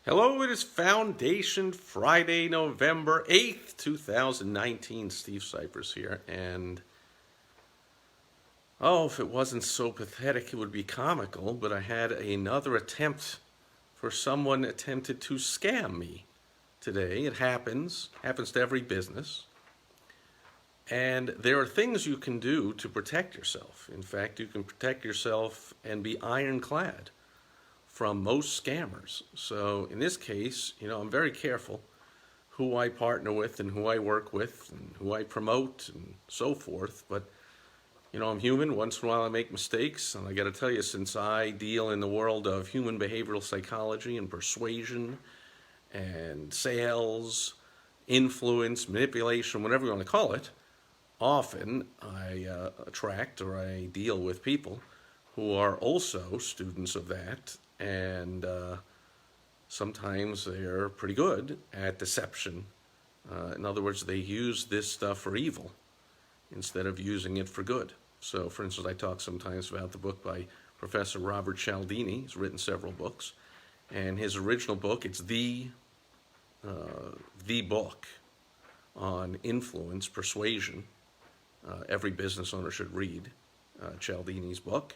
Hello, it is Foundation Friday, November 8th, 2019. Steve Sipress here. And, if it wasn't so pathetic, it would be comical, but I had another attempt for someone attempted to scam me today. It happens to every business. And there are things you can do to protect yourself. In fact, you can protect yourself and be ironclad from most scammers. So in this case, I'm very careful who I partner with and who I work with and who I promote and so forth. But, I'm human. Once in a while I make mistakes. And I got to tell you, since I deal in the world of human behavioral psychology and persuasion and sales, influence, manipulation, whatever you want to call it, often I attract or I deal with people who are also students of that, and sometimes they're pretty good at deception. In other words, they use this stuff for evil instead of using it for good. So, for instance, I talk sometimes about the book by Professor Robert Cialdini. He's written several books, and his original book, it's the book on influence, persuasion. Every business owner should read Cialdini's book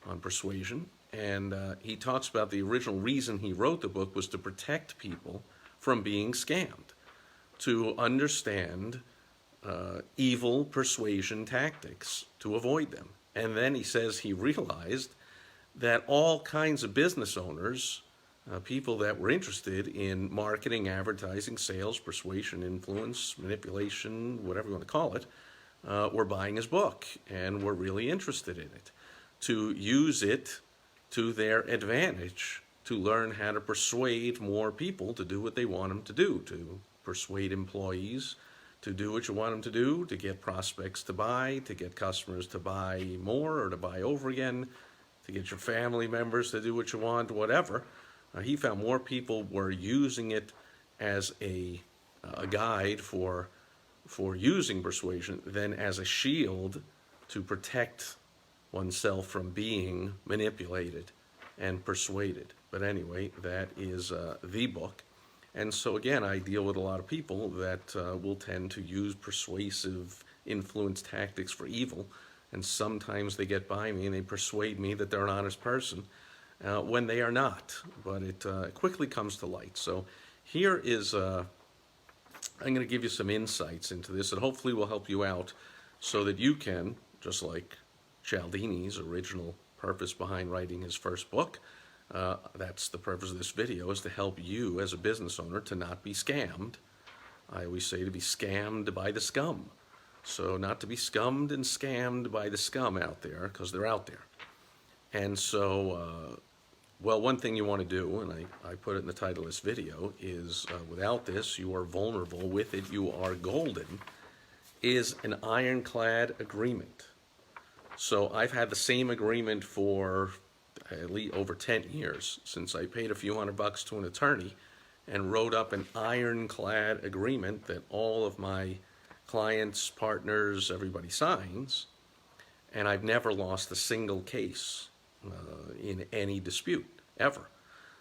on persuasion. And he talks about the original reason he wrote the book was to protect people from being scammed, to understand evil persuasion tactics, to avoid them. And then he says he realized that all kinds of business owners, people that were interested in marketing, advertising, sales, persuasion, influence, manipulation, whatever you want to call it, were buying his book and were really interested in it, to use it to their advantage, to learn how to persuade more people to do what they want them to do, to persuade employees to do what you want them to do, to get prospects to buy, to get customers to buy more or to buy over again, to get your family members to do what you want, whatever. He found more people were using it as a guide for using persuasion than as a shield to protect oneself from being manipulated and persuaded. But anyway, that is the book. And so again, I deal with a lot of people that will tend to use persuasive influence tactics for evil, and sometimes they get by me and they persuade me that they're an honest person when they are not. But it quickly comes to light. So here is I'm going to give you some insights into this that hopefully will help you out so that you can, just like Cialdini's original purpose behind writing his first book, that's the purpose of this video, is to help you as a business owner to not be scammed. I always say to be scammed by the scum. So not to be scummed and scammed by the scum out there, because they're out there. And so, one thing you want to do, and I put it in the title of this video, is without this, you are vulnerable. With it, you are golden, is an ironclad agreement. So I've had the same agreement for at least over 10 years, since I paid a few $100 to an attorney and wrote up an ironclad agreement that all of my clients, partners, everybody signs, and I've never lost a single case in any dispute, ever.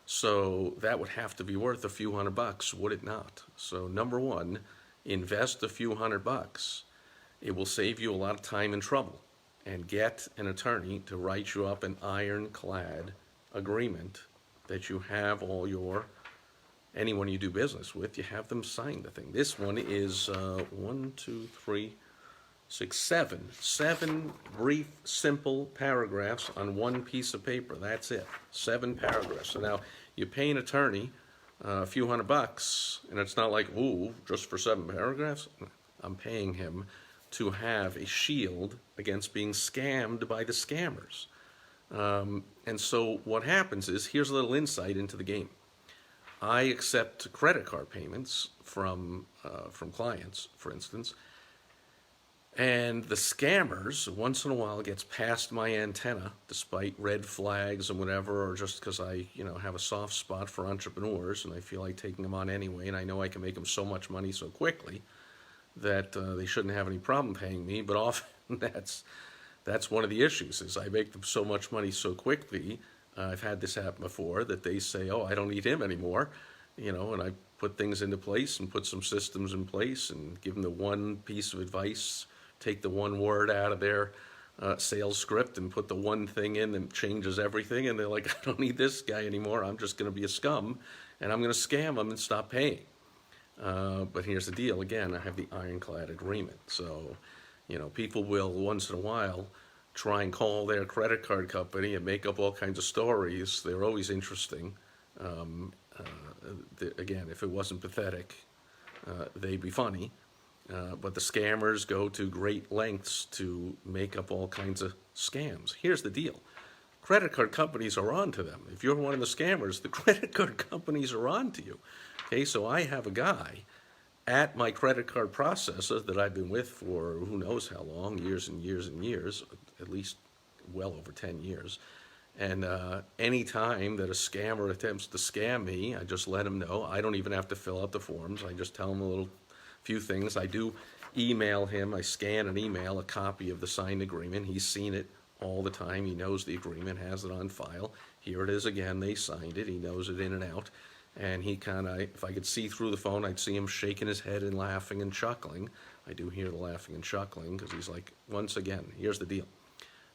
So that would have to be worth a few $100, would it not? So number one, invest a few $100. It will save you a lot of time and trouble. And get an attorney to write you up an ironclad agreement that you have anyone you do business with, you have them sign the thing. This one is 7 brief, simple paragraphs on one piece of paper. That's it. 7 paragraphs. So now you pay an attorney a few $100, and it's not like, ooh, just for 7 paragraphs. I'm paying him to have a shield against being scammed by the scammers. And so what happens is, here's a little insight into the game. I accept credit card payments from clients, for instance, and the scammers, once in a while, gets past my antenna, despite red flags and whatever, or just because I have a soft spot for entrepreneurs, and I feel like taking them on anyway, and I know I can make them so much money so quickly that they shouldn't have any problem paying me. But often that's one of the issues, is I make them so much money so quickly I've had this happen before, that they say, oh, I don't need him anymore, and I put things into place and put some systems in place and give them the one piece of advice, take the one word out of their sales script and put the one thing in that changes everything. And they're like, I don't need this guy anymore. I'm just going to be a scum and I'm going to scam them and stop paying. But here's the deal. Again, I have the ironclad agreement. So, people will once in a while try and call their credit card company and make up all kinds of stories. They're always interesting. Again, if it wasn't pathetic, they'd be funny. But the scammers go to great lengths to make up all kinds of scams. Here's the deal. Credit card companies are on to them. If you're one of the scammers, the credit card companies are on to you. Okay, so I have a guy at my credit card processor that I've been with for who knows how long, years and years and years, at least well over 10 years. And any time that a scammer attempts to scam me, I just let him know. I don't even have to fill out the forms. I just tell him a few things. I do email him. I scan and email a copy of the signed agreement. He's seen it all the time. He knows the agreement, has it on file. Here it is again. They signed it. He knows it in and out. And he kind of, if I could see through the phone, I'd see him shaking his head and laughing and chuckling. I do hear the laughing and chuckling because he's like, once again, here's the deal.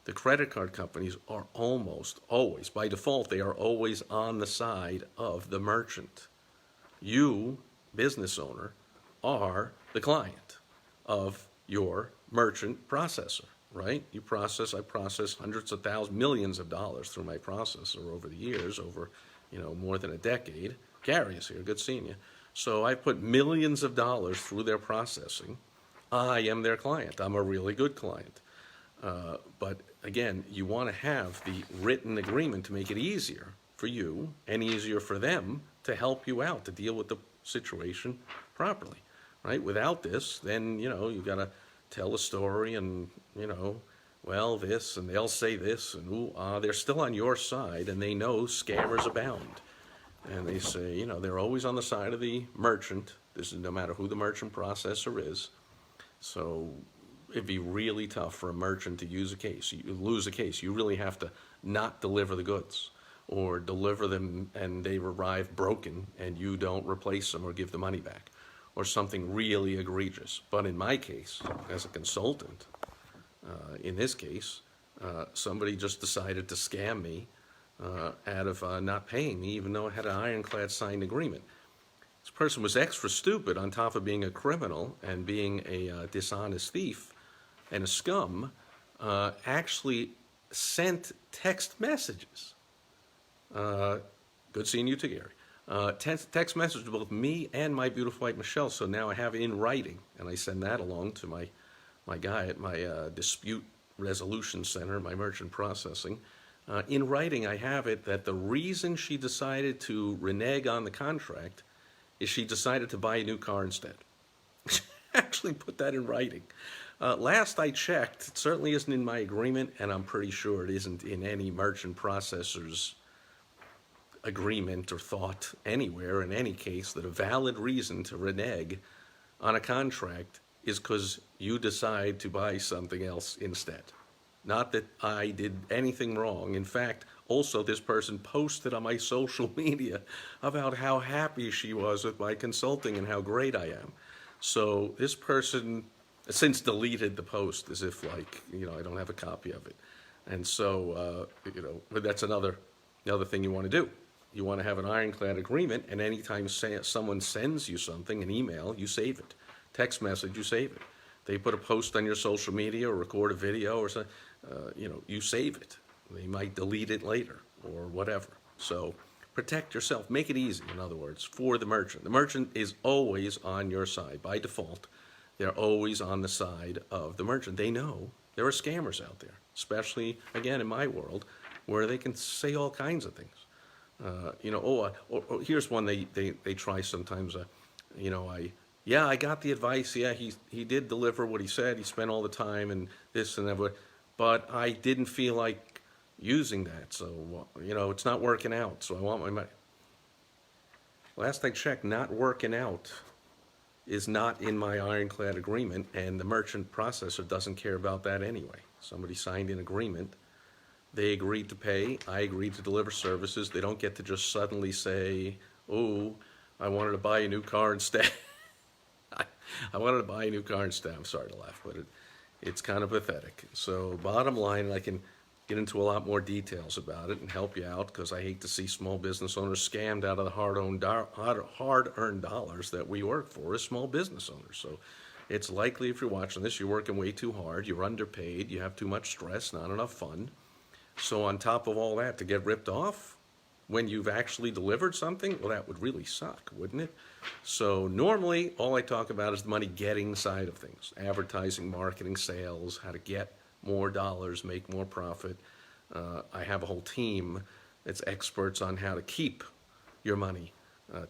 The credit card companies are almost always, by default, they are always on the side of the merchant. You, business owner, are the client of your merchant processor, right? I process hundreds of thousands, millions of dollars through my processor over the years, over, more than a decade. Gary is here, good seeing you. So I put millions of dollars through their processing. I am their client. I'm a really good client. But again, you want to have the written agreement to make it easier for you and easier for them to help you out, to deal with the situation properly, right? Without this, then, you've got to tell a story and, well, this, and they'll say this, and they're still on your side, and they know scammers abound. And they say, they're always on the side of the merchant. This is no matter who the merchant processor is. So it'd be really tough for a merchant to lose a case. You really have to not deliver the goods or deliver them and they arrive broken and you don't replace them or give the money back or something really egregious. But in my case, as a consultant, in this case, somebody just decided to scam me out of not paying me even though I had an ironclad signed agreement. This person was extra stupid on top of being a criminal and being a dishonest thief and a scum, actually sent text messages. Good seeing you too, Gary. Text message to both me and my beautiful wife, Michelle, so now I have it in writing, and I send that along to my guy at my dispute resolution center, my merchant processing. In writing, I have it that the reason she decided to renege on the contract is she decided to buy a new car instead. Actually put that in writing. Last I checked, it certainly isn't in my agreement, and I'm pretty sure it isn't in any merchant processor's agreement or thought anywhere in any case that a valid reason to renege on a contract is because you decide to buy something else instead. Not that I did anything wrong. In fact, also this person posted on my social media about how happy she was with my consulting and how great I am. So this person since deleted the post as if like, I don't have a copy of it. And so, but that's another thing you want to do. You want to have an ironclad agreement, and anytime someone sends you something, an email, you save it. Text message, you save it. They put a post on your social media or record a video or something, you save it. They might delete it later or whatever. So protect yourself. Make it easy, in other words, for the merchant. The merchant is always on your side. By default, they're always on the side of the merchant. They know there are scammers out there, especially, again, in my world, where they can say all kinds of things. Here's one they try sometimes. I got the advice. Yeah, he did deliver what he said. He spent all the time and this and that, but I didn't feel like using that. So, it's not working out. So I want my money. Last I checked, not working out is not in my ironclad agreement, and the merchant processor doesn't care about that anyway. Somebody signed an agreement They agreed to pay. I agreed to deliver services. They don't get to just suddenly say, "Oh, I wanted to buy a new car instead." I wanted to buy a new car instead. I'm sorry to laugh, but it's kind of pathetic. So bottom line, I can get into a lot more details about it and help you out because I hate to see small business owners scammed out of the hard-earned dollars that we work for as small business owners. So it's likely if you're watching this, you're working way too hard, you're underpaid, you have too much stress, not enough fun. So on top of all that, to get ripped off when you've actually delivered something, well, that would really suck, wouldn't it? So normally, all I talk about is the money getting side of things: advertising, marketing, sales, how to get more dollars, make more profit. I have a whole team that's experts on how to keep your money,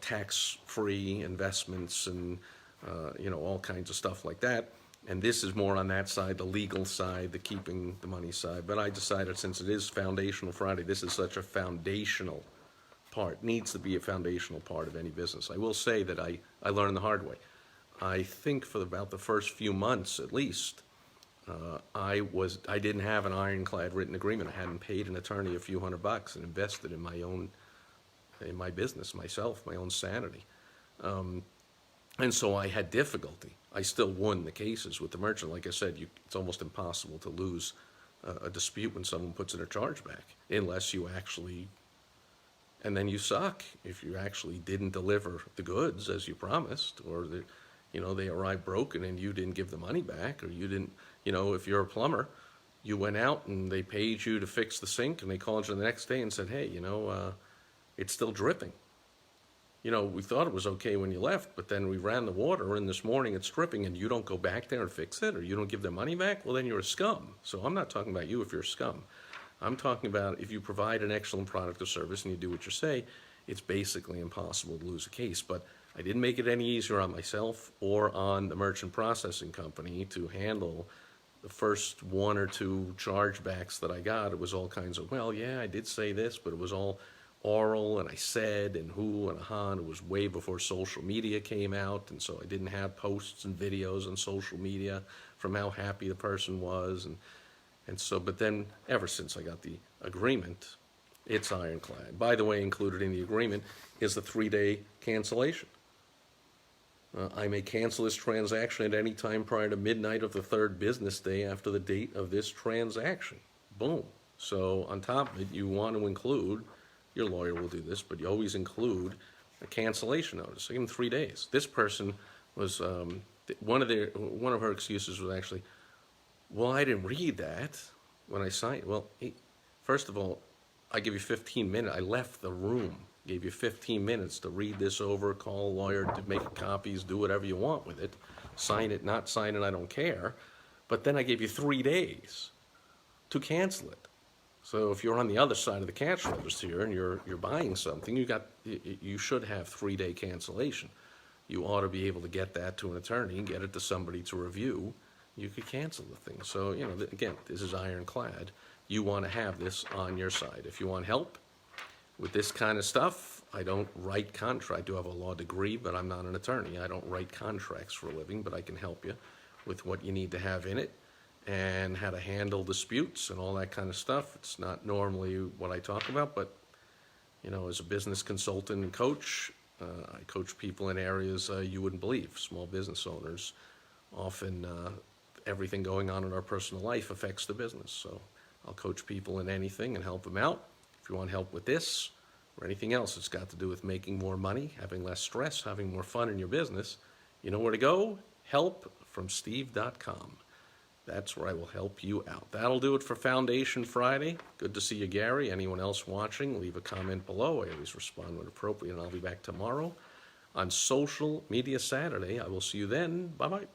tax-free investments, and all kinds of stuff like that. And this is more on that side, the legal side, the keeping the money side. But I decided, since it is Foundational Friday, this is such a foundational part, needs to be a foundational part of any business. I will say that I learned the hard way. I think for about the first few months at least, I didn't have an ironclad written agreement. I hadn't paid an attorney a few $100 and invested in my business, myself, my own sanity. And so I had difficulty. I still won the cases with the merchant. Like I said, it's almost impossible to lose a dispute when someone puts in a chargeback, unless you actually, and then you suck if you actually didn't deliver the goods as you promised, or they arrived broken and you didn't give the money back, or you didn't, if you're a plumber, you went out and they paid you to fix the sink and they called you the next day and said, "Hey, it's still dripping. We thought it was okay when you left, but then we ran the water and this morning it's dripping, and you don't go back there and fix it, or you don't give them money back," well, then you're a scum. So I'm not talking about you if you're a scum. I'm talking about if you provide an excellent product or service and you do what you say, it's basically impossible to lose a case. But I didn't make it any easier on myself or on the merchant processing company to handle the first one or two chargebacks that I got. It was all kinds of, "Well, yeah, I did say this," but it was all oral, and I said, and who, and aha, and it was way before social media came out, and so I didn't have posts and videos on social media from how happy the person was, and so, but then ever since I got the agreement, it's ironclad. By the way, included in the agreement is the 3-day cancellation. I may cancel this transaction at any time prior to midnight of the 3rd business day after the date of this transaction. Boom. So on top of it, you want to include, your lawyer will do this, but you always include a cancellation notice. Give them 3 days. This person was, one of her excuses was actually, "Well, I didn't read that when I signed." Well, first of all, I give you 15 minutes. I left the room, gave you 15 minutes to read this over, call a lawyer, to make copies, do whatever you want with it. Sign it, not sign it, I don't care. But then I gave you 3 days to cancel it. So if you're on the other side of the cash register here and you're buying something, you should have 3-day cancellation. You ought to be able to get that to an attorney and get it to somebody to review. You could cancel the thing. So, again, this is ironclad. You want to have this on your side. If you want help with this kind of stuff, I don't write contracts. I do have a law degree, but I'm not an attorney. I don't write contracts for a living, but I can help you with what you need to have in it and how to handle disputes and all that kind of stuff. It's not normally what I talk about, but, as a business consultant and coach, I coach people in areas you wouldn't believe. Small business owners, often everything going on in our personal life affects the business. So I'll coach people in anything and help them out. If you want help with this or anything else that's got to do with making more money, having less stress, having more fun in your business, you know where to go? helpfromsteve.com. That's where I will help you out. That'll do it for Foundation Friday. Good to see you, Gary. Anyone else watching, leave a comment below. I always respond when appropriate, and I'll be back tomorrow on Social Media Saturday. I will see you then. Bye-bye.